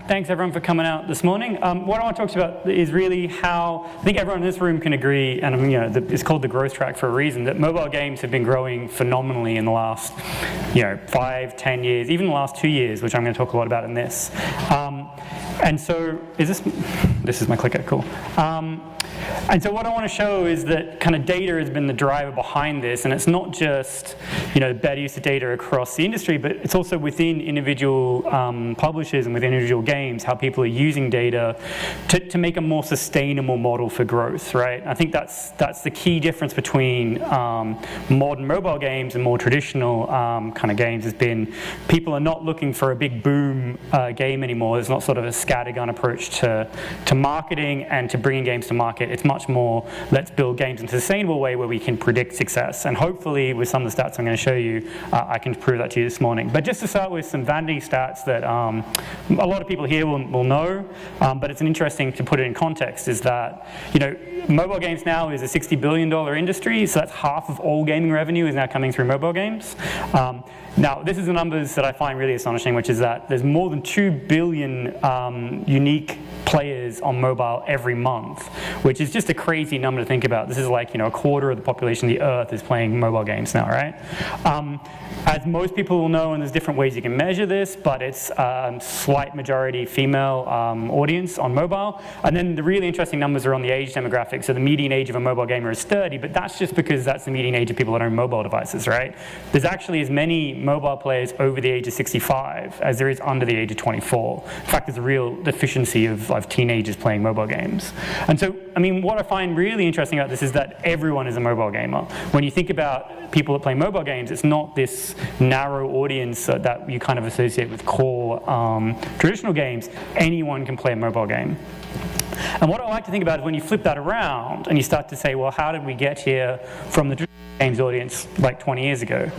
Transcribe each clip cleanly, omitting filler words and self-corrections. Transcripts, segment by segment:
thanks everyone for coming out this morning. What I want to talk about is really how, I think everyone in this room can agree, and it's called the growth track for a reason, that mobile games have been growing phenomenally in the last 5, 10 years, even the last 2 years, which I'm going to talk a lot about in this. And so, this is my clicker, cool. And so what I want to show is that kind of data has been the driver behind this, and it's not just better use of data across the industry, but it's also within individual publishers and within individual games, how people are using data to make a more sustainable model for growth, right? I think that's the key difference between modern mobile games and more traditional kind of games has been people are not looking for a big boom game anymore. There's not sort of a scattergun approach to marketing and to bringing games to market. It's much more, let's build games in a sustainable way where we can predict success. And hopefully, with some of the stats I'm going to show you, I can prove that to you this morning. But just to start with some vanity stats that a lot of people here will know, but it's interesting to put it in context, is that, mobile games now is a $60 billion industry, so that's half of all gaming revenue is now coming through mobile games. Now, this is the numbers that I find really astonishing, which is that there's more than 2 billion unique players on mobile every month, which is just a crazy number to think about. This is like, a quarter of the population of the Earth is playing mobile games now, right? As most people will know, and there's different ways you can measure this, but it's a slight majority female audience on mobile. And then the really interesting numbers are on the age demographic. So the median age of a mobile gamer is 30, but that's just because that's the median age of people that own mobile devices, right? There's actually as many mobile players over the age of 65 as there is under the age of 24. In fact, there's a real deficiency of teenagers playing mobile games. And so, what I find really interesting about this is that everyone is a mobile gamer. When you think about people that play mobile games, it's not this narrow audience that you kind of associate with core traditional games. Anyone can play a mobile game. And what I like to think about is when you flip that around and you start to say, well, how did we get here from the games audience like 20 years ago?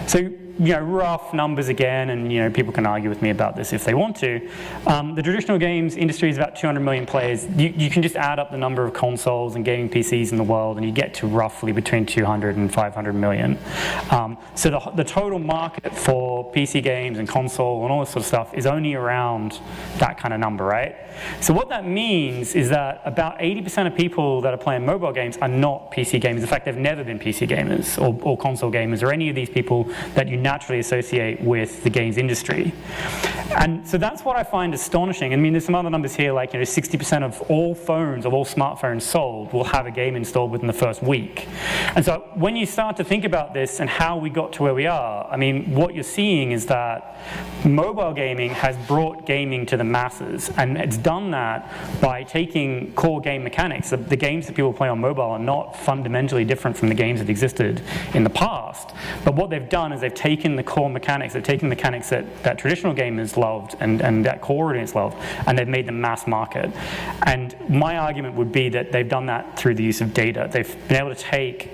So, rough numbers again, and people can argue with me about this if they want to. The traditional games industry is about 200 million players. You can just add up the number of consoles and gaming PCs in the world, and you get to roughly between 200 and 500 million. So the total market for PC games and console and all this sort of stuff is only around that kind of number, right? So what that means is that about 80% of people that are playing mobile games are not PC gamers. In fact, they've never been PC gamers or console gamers or any of these people that you naturally associate with the games industry. And so that's what I find astonishing. There's some other numbers here, like 60% of all phones, of all smartphones sold, will have a game installed within the first week. And so when you start to think about this and how we got to where we are, what you're seeing is that mobile gaming has brought gaming to the masses, and it's done that by taking core game mechanics. The games that people play on mobile are not fundamentally different from the games that existed in the past, but what they've done is they've taken the core mechanics, they've taken mechanics that traditional gamers loved and that core audience loved, and they've made them mass market. And my argument would be that they've done that through the use of data. They've been able to take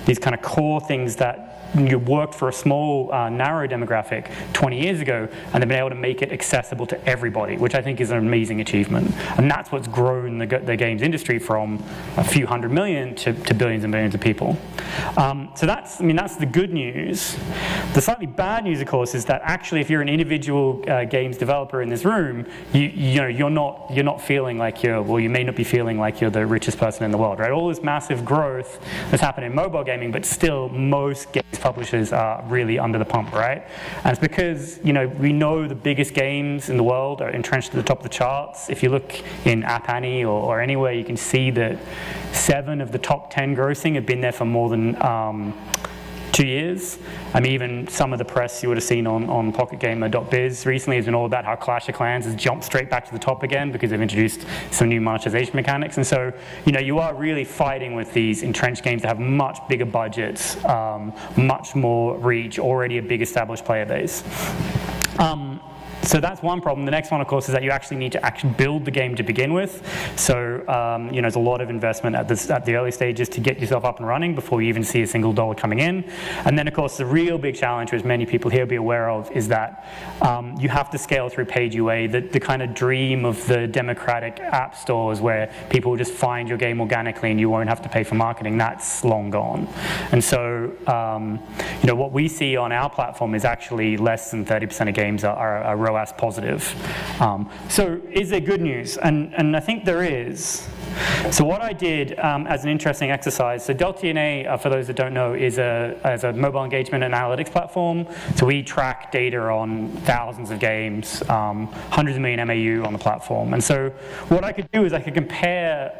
these kind of core things that you worked for a small, narrow demographic 20 years ago, and they've been able to make it accessible to everybody, which I think is an amazing achievement. And that's what's grown the games industry from a few hundred million to billions and billions of people. So that's the good news. The slightly bad news, of course, is that actually, if you're an individual games developer in this room, you're not feeling like you may not be feeling like you're the richest person in the world, right? All this massive growth that's happened in mobile gaming, but still most games publishers are really under the pump, right? And it's because, we know the biggest games in the world are entrenched at the top of the charts. If you look in App Annie or anywhere, you can see that 7 of the top 10 grossing have been there for more than 2 years. Even some of the press you would have seen on pocketgamer.biz recently has been all about how Clash of Clans has jumped straight back to the top again because they've introduced some new monetization mechanics. And so, you are really fighting with these entrenched games that have much bigger budgets, much more reach, already a big established player base. So that's one problem. The next one, of course, is that you actually need to actually build the game to begin with. So, there's a lot of investment at the early stages to get yourself up and running before you even see a single dollar coming in. And then, of course, the real big challenge, which many people here will be aware of, is that you have to scale through paid UA, the kind of dream of the democratic app stores where people will just find your game organically and you won't have to pay for marketing. That's long gone. And so, what we see on our platform is actually less than 30% of games are ROAS positive. So is there good news? And I think there is. So what I did as an interesting exercise, so deltaDNA, for those that don't know, is a mobile engagement and analytics platform. So we track data on thousands of games, hundreds of million MAU on the platform. And so what I could do is I could compare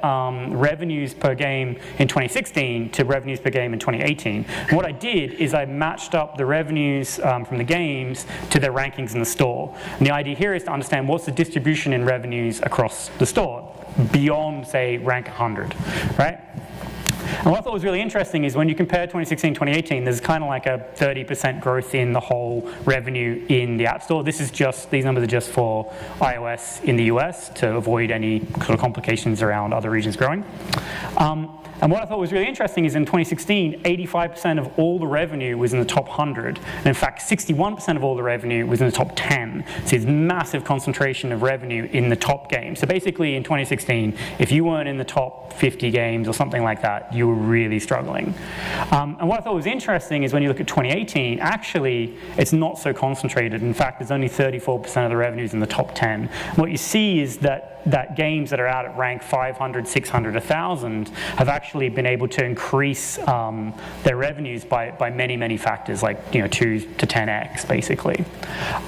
revenues per game in 2016 to revenues per game in 2018. And what I did is I matched up the revenues from the games to their rankings in the store. And the idea here is to understand what's the distribution in revenues across the store beyond, say, rank 100, right? And what I thought was really interesting is when you compare 2016 2018, there's kind of like a 30% growth in the whole revenue in the App Store. These numbers are just for iOS in the US to avoid any sort of complications around other regions growing. And what I thought was really interesting is in 2016, 85% of all the revenue was in the top 100. And in fact, 61% of all the revenue was in the top 10. So it's massive concentration of revenue in the top games. So basically in 2016, if you weren't in the top 50 games or something like that, you were really struggling. And what I thought was interesting is when you look at 2018, actually, it's not so concentrated. In fact, there's only 34% of the revenues in the top 10. What you see is that games that are out at rank 500, 600, 1,000 have actually been able to increase their revenues by many, many factors, like 2 to 10x, basically.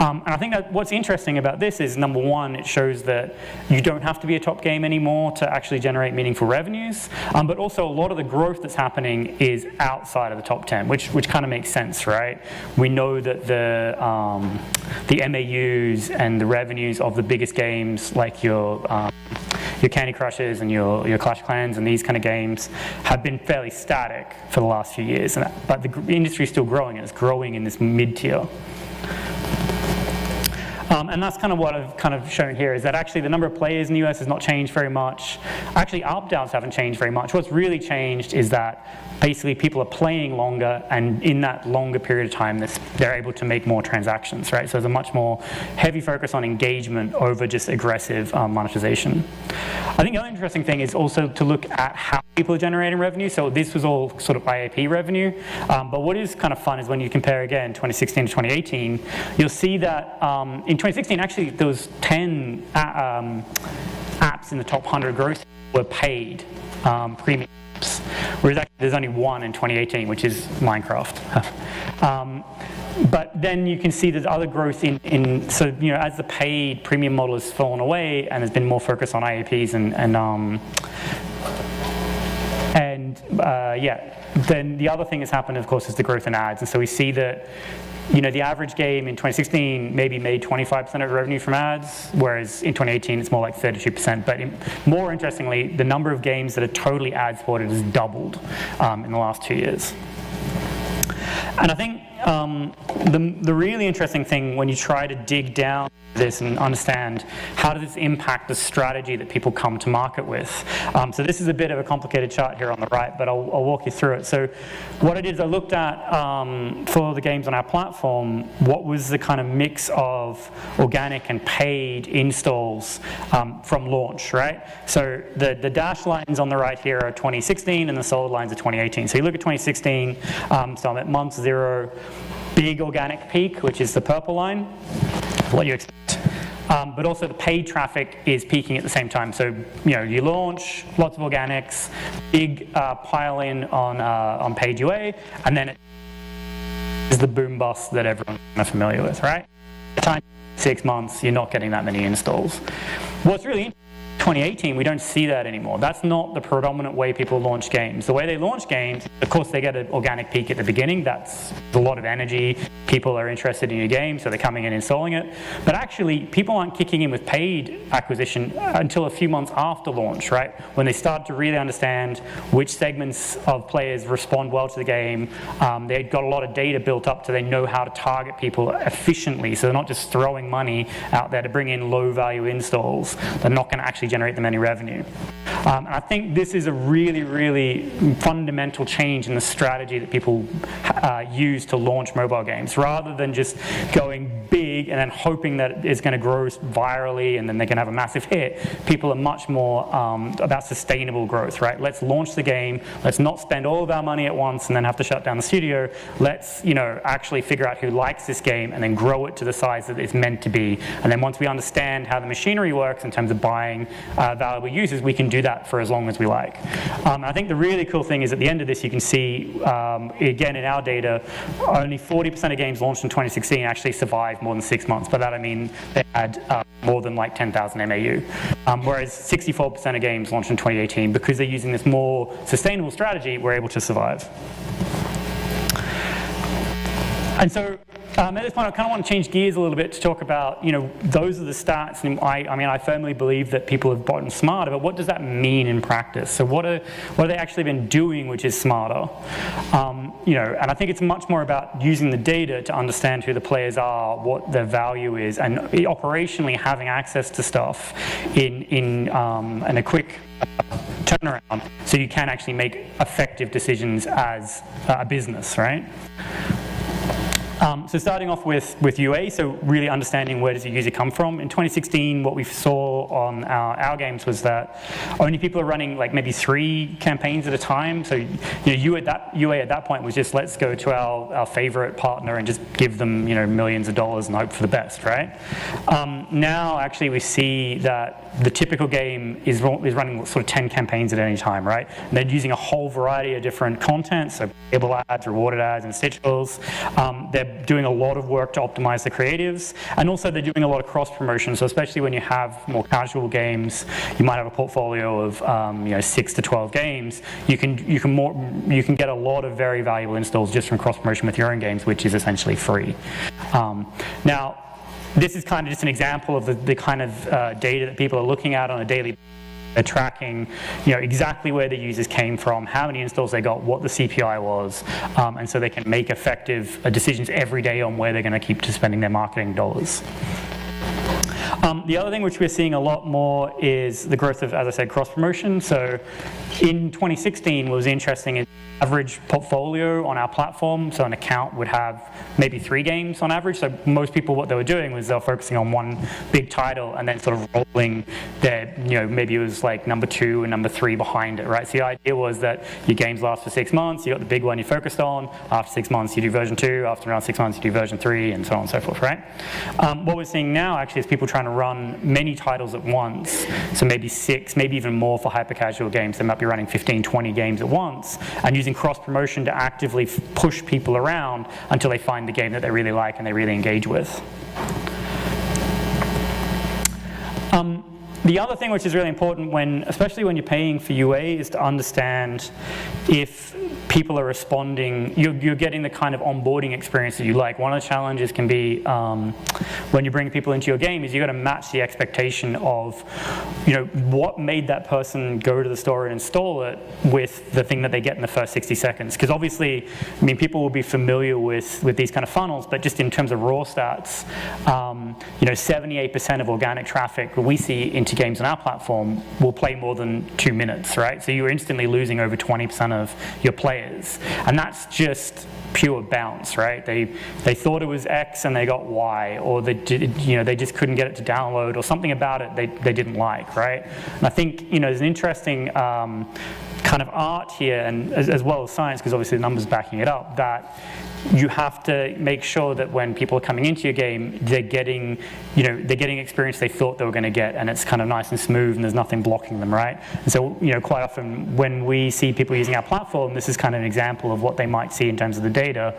And I think that what's interesting about this is, number one, it shows that you don't have to be a top game anymore to actually generate meaningful revenues, but also a lot of the growth that's happening is outside of the top 10, which kind of makes sense, right? We know that the MAUs and the revenues of the biggest games, like your Candy Crushes and your Clash Clans and these kind of games have been fairly static for the last few years, but the industry is still growing, and it's growing in this mid-tier. And that's kind of what I've kind of shown here, is that actually the number of players in the US has not changed very much. Actually, ARPDAUs haven't changed very much. What's really changed is that basically people are playing longer, and in that longer period of time, they're able to make more transactions, right? So there's a much more heavy focus on engagement over just aggressive monetization. I think the other interesting thing is also to look at how people are generating revenue. So this was all sort of IAP revenue. But what is kind of fun is when you compare again 2016 to 2018, you'll see that in 2016, actually, there was 10 apps in the top 100 gross were paid premium apps, whereas actually there's only one in 2018, which is Minecraft. But then you can see there's other growth so as the paid premium model has fallen away and there's been more focus on IAPs then the other thing that's happened, of course, is the growth in ads. And so we see that the average game in 2016 maybe made 25% of revenue from ads, whereas in 2018 it's more like 32%. But more interestingly, the number of games that are totally ad-supported has doubled in the last 2 years. And I think the really interesting thing when you try to dig down this and understand how does this impact the strategy that people come to market with. So this is a bit of a complicated chart here on the right, but I'll walk you through it. So what I did is I looked at, for the games on our platform, what was the kind of mix of organic and paid installs from launch, right? So the dashed lines on the right here are 2016 and the solid lines are 2018. So you look at 2016, so I'm at month 0, big organic peak, which is the purple line, what you expect. But also the paid traffic is peaking at the same time. So you launch, lots of organics, big pile in on paid UA, and then it is the boom bust that everyone's kind of familiar with, right? By the time 6 months, you're not getting that many installs. What's really interesting, 2018, we don't see that anymore. That's not the predominant way people launch games. The way they launch games, of course, they get an organic peak at the beginning. That's a lot of energy. People are interested in your game, so they're coming in and installing it. But actually, people aren't kicking in with paid acquisition until a few months after launch, right? When they start to really understand which segments of players respond well to the game. They've got a lot of data built up so they know how to target people efficiently. So they're not just throwing money out there to bring in low-value installs. They're not going to actually generate them any revenue. And I think this is a really, really fundamental change in the strategy that people use to launch mobile games. Rather than just going big big and then hoping that it's going to grow virally and then they're going to have a massive hit. People are much more about sustainable growth, right? Let's launch the game. Let's not spend all of our money at once and then have to shut down the studio. Let's, actually figure out who likes this game and then grow it to the size that it's meant to be. And then once we understand how the machinery works in terms of buying valuable users, we can do that for as long as we like. I think the really cool thing is at the end of this, you can see, again, in our data, only 40% of games launched in 2016 actually survived more than 6 months. By that I mean they had more than like 10,000 MAU. Whereas 64% of games launched in 2018, because they're using this more sustainable strategy, were able to survive. And so at this point, I kind of want to change gears a little bit to talk about, those are the stats. And I firmly believe that people have gotten smarter, but what does that mean in practice? So what have they actually been doing which is smarter? And I think it's much more about using the data to understand who the players are, what their value is, and operationally having access to stuff in a quick turnaround, so you can actually make effective decisions as a business, right? So starting off with UA, so really understanding where does the user come from. In 2016, what we saw on our games was that only people are running like maybe 3 campaigns at a time. So UA at that point was just, let's go to our favorite partner and just give them millions of dollars and hope for the best, right? Now actually we see that the typical game is running sort of 10 campaigns at any time, right? And they're using a whole variety of different content, so payable ads, rewarded ads, and stitchables. They're doing a lot of work to optimize the creatives, and also they're doing a lot of cross-promotion. So especially when you have more casual games, you might have a portfolio of 6 to 12 games. You can get a lot of very valuable installs just from cross-promotion with your own games, which is essentially free. Now, this is kind of just an example of the kind of data that people are looking at on a daily basis. They're tracking, exactly where the users came from, how many installs they got, what the CPI was, and so they can make effective decisions every day on where they're going to keep spending their marketing dollars. The other thing which we're seeing a lot more is the growth of, as I said, cross-promotion. So in 2016, what was interesting is average portfolio on our platform, so an account would have maybe 3 games on average. So most people, what they were doing was they were focusing on one big title and then sort of rolling their, maybe it was like number 2 and number 3 behind it, right? So the idea was that your games last for 6 months, you got the big one you focused on, after 6 months you do version 2, after around 6 months you do version 3, and so on and so forth, right? What we're seeing now actually is people trying to run many titles at once, so maybe 6, maybe even more for hyper-casual games. They might be running 15, 20 games at once, and using cross-promotion to actively push people around until they find the game that they really like and they really engage with. The other thing which is really important, especially when you're paying for UA, is to understand if people are responding, you're getting the kind of onboarding experience that you like. One of the challenges can be when you bring people into your game is you've got to match the expectation of, what made that person go to the store and install it with the thing that they get in the first 60 seconds. Because obviously, people will be familiar with these kind of funnels, but just in terms of raw stats, 78% of organic traffic we see into games on our platform will play more than 2 minutes, right? So you're instantly losing over 20% of your players, and that's just pure bounce, right? They thought it was X and they got Y, or they just couldn't get it to download, or something about it they didn't like, right? And I think there's an interesting kind of art here, and as well as science, because obviously the numbers backing it up, that you have to make sure that when people are coming into your game, they're getting experience they thought they were going to get, and it's kind of nice and smooth, and there's nothing blocking them, right? And so, quite often when we see people using our platform, this is kind of an example of what they might see in terms of the data.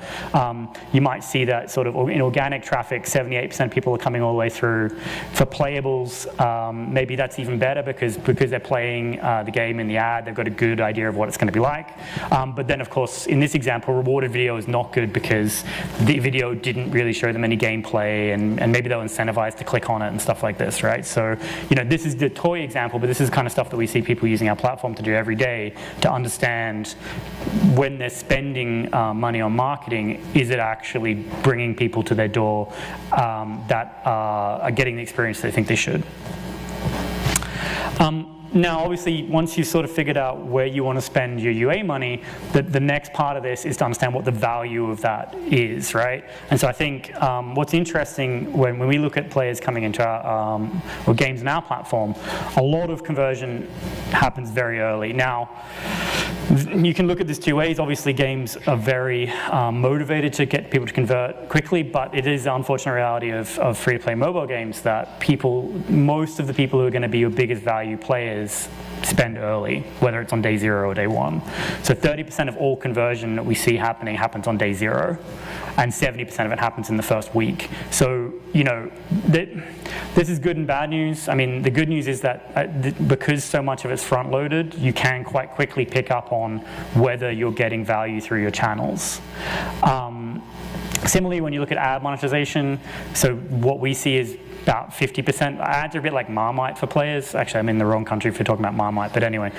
You might see that sort of in organic traffic, 78% of people are coming all the way through. For playables, maybe that's even better because they're playing the game in the ad, they've got a good idea of what it's going to be like. But then, of course, in this example, rewarded video is not good because the video didn't really show them any gameplay, and maybe they were incentivized to click on it and stuff like this, right? So, this is the toy example, but this is the kind of stuff that we see people using our platform to do every day to understand when they're spending money on marketing, is it actually bringing people to their door that are getting the experience they think they should. Now, obviously, once you've sort of figured out where you want to spend your UA money, the next part of this is to understand what the value of that is, right? And so I think what's interesting when we look at players coming into our, or games in our platform, a lot of conversion happens very early. Now, you can look at this two ways. Obviously, games are very motivated to get people to convert quickly, but it is the unfortunate reality of free-to-play mobile games that most of the people who are going to be your biggest value players spend early, whether it's on day 0 or day 1. So 30% of all conversion that we see happening happens on day 0, and 70% of it happens in the first week. So, you know, this is good and bad news. I mean, the good news is that because so much of it's front-loaded, you can quite quickly pick up on whether you're getting value through your channels. Similarly, when you look at ad monetization, so what we see is about 50%. Ads are a bit like Marmite for players. Actually, I'm in the wrong country for talking about Marmite, but anyway.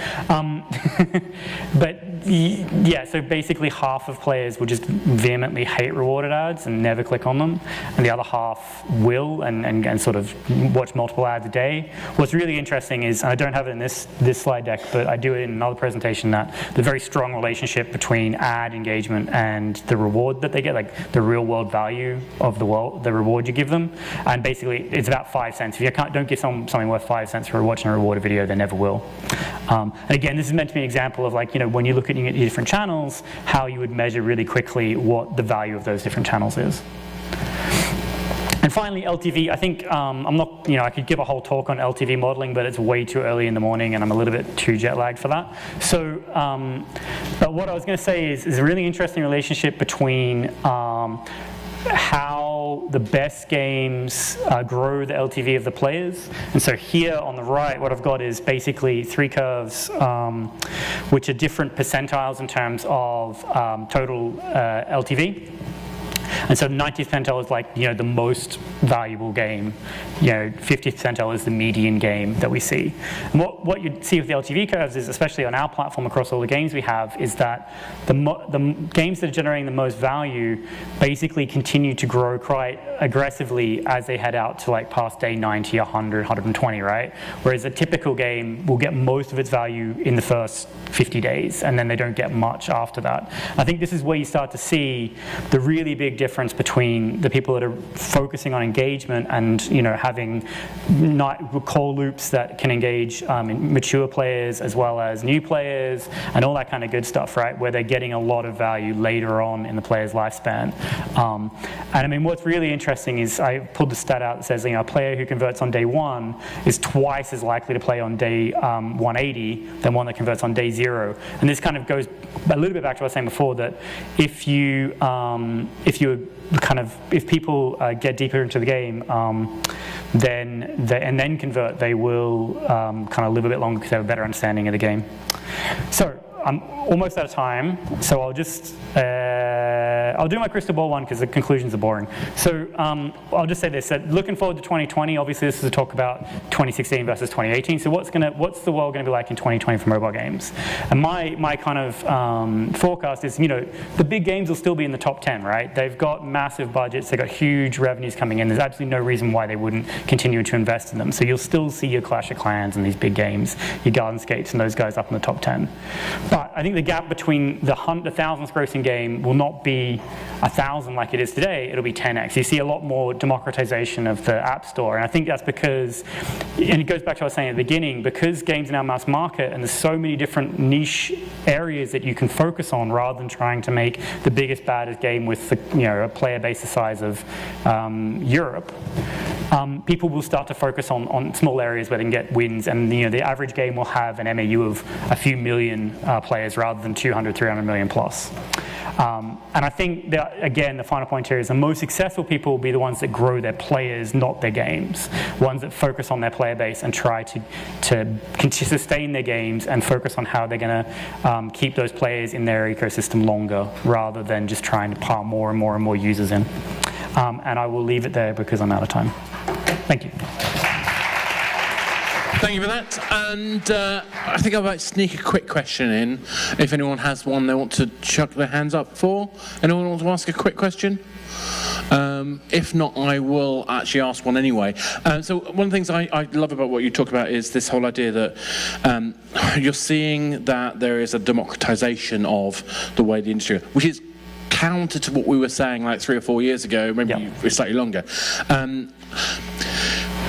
But yeah, so basically half of players will just vehemently hate rewarded ads and never click on them, and the other half will and sort of watch multiple ads a day. What's really interesting is, and I don't have it in this slide deck, but I do it in another presentation, that the very strong relationship between ad engagement and the reward that they get, like the real world value of the reward you give them. And basically, it's about 5 cents. If you don't give something worth 5 cents for watching a rewarded video, they never will. And again, this is meant to be an example of, like, you know, when you're looking at your different channels, how you would measure really quickly what the value of those different channels is. And finally, LTV. I think I'm not, you know, I could give a whole talk on LTV modeling, but it's way too early in the morning, and I'm a little bit too jet lagged for that. So, but what I was going to say is a really interesting relationship between how the best games grow the LTV of the players. And so here on the right, what I've got is basically 3 curves, which are different percentiles in terms of total LTV. And so 90th percentile is, like, you know, the most valuable game. You know, 50th percentile is the median game that we see. And what you see with the LTV curves is, especially on our platform across all the games we have, is that the games that are generating the most value basically continue to grow quite aggressively as they head out to, like, past day 90, 100, 120, right? Whereas a typical game will get most of its value in the first 50 days, and then they don't get much after that. I think this is where you start to see the really big difference between the people that are focusing on engagement and, you know, having call loops that can engage mature players as well as new players and all that kind of good stuff, right? Where they're getting a lot of value later on in the player's lifespan. And I mean, what's really interesting is I pulled the stat out that says, you know, a player who converts on day 1 is twice as likely to play on day 180 than one that converts on day 0. And this kind of goes a little bit back to what I was saying before, that if people get deeper into the game, then convert, they will kind of live a bit longer because they have a better understanding of the game. So I'm almost out of time, so I'll just I'll do my crystal ball one because the conclusions are boring. So I'll just say this: that looking forward to 2020. Obviously, this is a talk about 2016 versus 2018. So what's the world going to be like in 2020 for mobile games? And my kind of forecast is, you know, the big games will still be in the top 10, right? They've got massive budgets. They've got huge revenues coming in. There's absolutely no reason why they wouldn't continue to invest in them. So you'll still see your Clash of Clans and these big games, your Gardenscapes and those guys up in the top 10. But I think the gap between the 1,000th grossing game will not be 1,000 like it is today. It'll be 10x. You see a lot more democratization of the App Store, and I think that's because, and it goes back to what I was saying at the beginning, because games are now mass market and there's so many different niche areas that you can focus on rather than trying to make the biggest, baddest game with a player base the size of Europe. People will start to focus on small areas where they can get wins, and the average game will have an MAU of a few million players rather than 200, 300 million plus. And I think that, again, the final point here is the most successful people will be the ones that grow their players, not their games. Ones that focus on their player base and try to sustain their games and focus on how they're going to keep those players in their ecosystem longer, rather than just trying to pile more and more and more users in. And I will leave it there because I'm out of time. Thank you. Thank you for that. And I think I might sneak a quick question in. If anyone has one they want to chuck their hands up for. Anyone want to ask a quick question? If not, I will actually ask one anyway. So one of the things I love about what you talk about is this whole idea that you're seeing that there is a democratization of the way the industry, which is counter to what we were saying like 3 or 4 years ago, maybe slightly longer.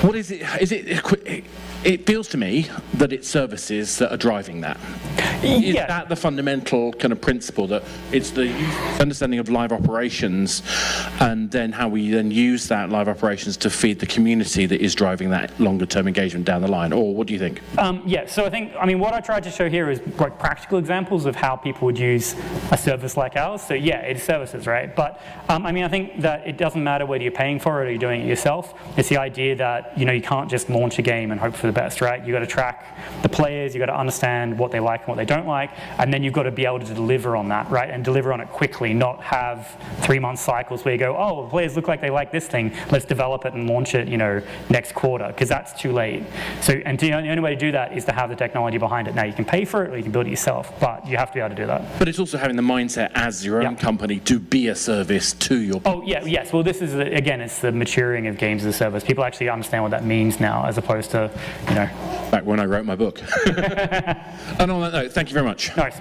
What is it? It feels to me that it's services that are driving that. Is that the fundamental kind of principle, that it's the understanding of live operations and then how we then use that live operations to feed the community that is driving that longer term engagement down the line? Or what do you think? So I mean, what I tried to show here is like practical examples of how people would use a service like ours. So yeah, it's services, right? But I mean, I think that it doesn't matter whether you're paying for it or you're doing it yourself. It's the idea that, you know, you can't just launch a game and hope for the best, right? You got to track the players, you got to understand what they like and what they don't like, and then you've got to be able to deliver on that, right? And deliver on it quickly, not have 3-month cycles where you go, oh, the players look like they like this thing, let's develop it and launch it, you know, next quarter, because that's too late. So, and the only way to do that is to have the technology behind it. Now, you can pay for it or you can build it yourself, but you have to be able to do that. But it's also having the mindset as your own company to be a service to your Oh, yeah, yes. Well, this is, again, it's the maturing of games as a service. People actually understand what that means now, as opposed to, you know. Back when I wrote my book. And on that note, thank you very much. Nice.